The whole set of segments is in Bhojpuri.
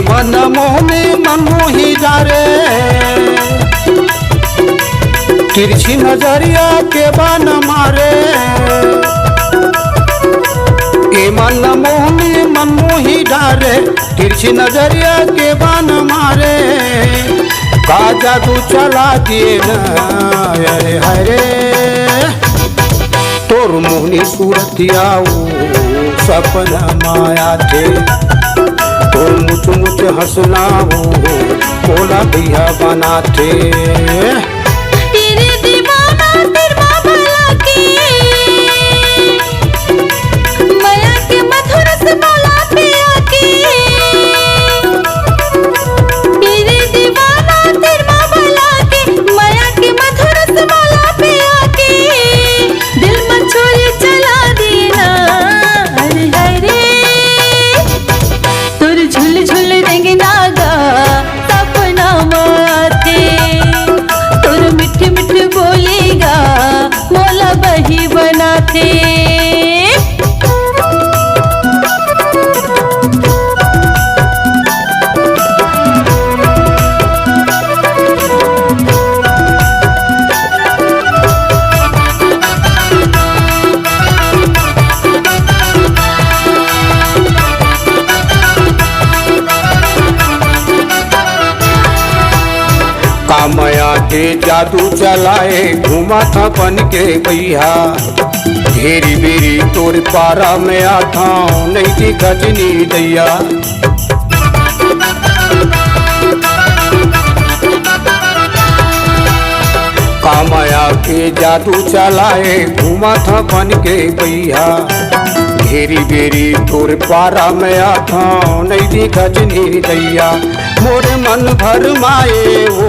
मन मोहने मनमोही जा रे तिरछी नजरिया के बान मारे। ए मन मोहने मनमोही डारे तिरछी नजरिया के बान मारे। का जादू चला दिए न अरे हरे तोर मोहनी सूरतिया सपना माया थे। तोर मुझ मुझ हंसना हो बोला भैया बनाते। तेरे दीवाना तेरा भला की माया के मधुर से बोला पिया की। तेरे दीवाना तेरा भला की माया के मधुर से बोला पिया की। दिल में चोरी चला देना अरे हरे झुल झुल रंग नागा सपना माते। तुर मिठ मिठ बोलेगा मोला बही बनाते। कामया के जादू चलाए घुमा था बन के भैया। घेरी बेरी तोर पारा में आता नहीं थी गजनी दैया। कामया के जादू चलाए घुमा था बन के भैया। घेरी बेरी तोर पारा में आता नहीं थी गजनी दैया। मोरे मन भर माए वो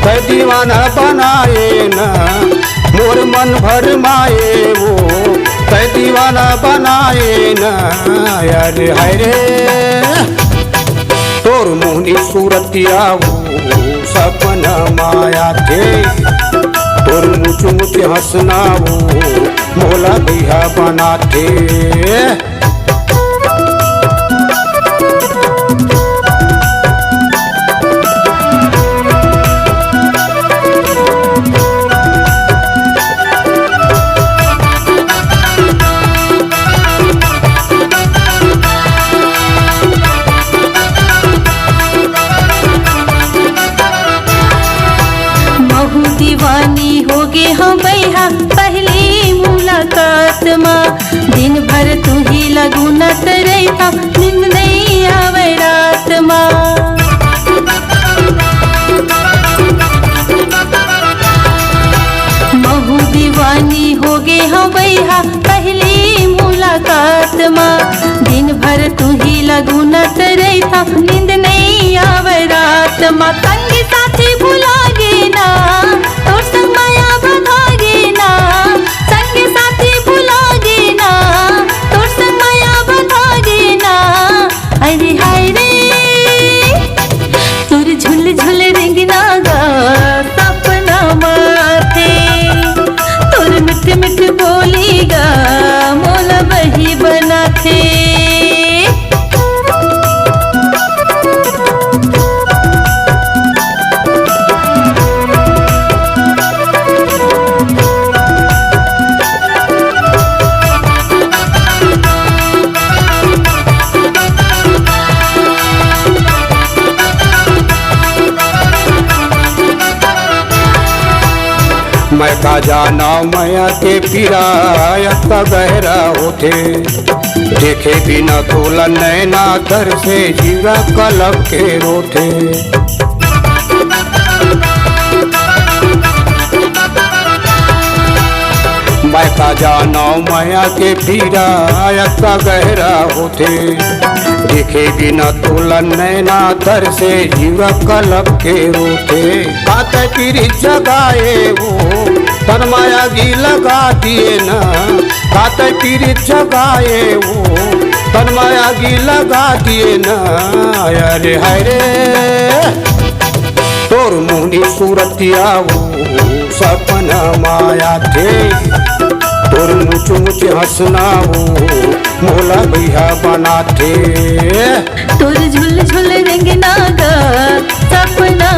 कै दीवाना बनाए न। मोर मन भर माए वो कै दीवाना बनाए न। अरे हरे तोर मोहनी सूरतिया वो सपना माया थे। तोर मुझ मुझ हंसना वो मोला भैया बनाते। दीवानी हो गे हम भैया पहली मुलाकात माँ। दिन भर तू ही लगू न तरैया नींद नहीं आवे रात माँ। महू दीवानी हो गे हम भैया पहली मुलाकात माँ। दिन भर तू ही लगू न तरैया नींद नहीं आवे रात माँ। संगी साथी भुला गे ना तोर संग माया बंधा गे ना। संगी साथी भुला गे ना तोर संग माया बंधा गे ना। अरे हाय रे तोर झुल झुल रेंगना गा सपना माथे। तोर मिठ मिठ बोलेगा मोला बही बनाथे। मैं का जाना माया के पिराया का गहरा होते। देखे बिना तोला नैना दर से जीवा कलब के रोते। मैं का जाना माया के पिराया का गहरा होते। देखे बिना तोला नैना दर से जीवा कलब के रोते। कात की जगाए वो तन माया गी लगा दिए ना काते पीर जगाए वो तन माया गी लगा दिए ना अरे हाय रे तोर मुहनी सूरतिया वो सपना माया थे तोर मुझ मुझ हंसना वो मोला भैया बनाते तोर झुल झुल रेंगना गा सपना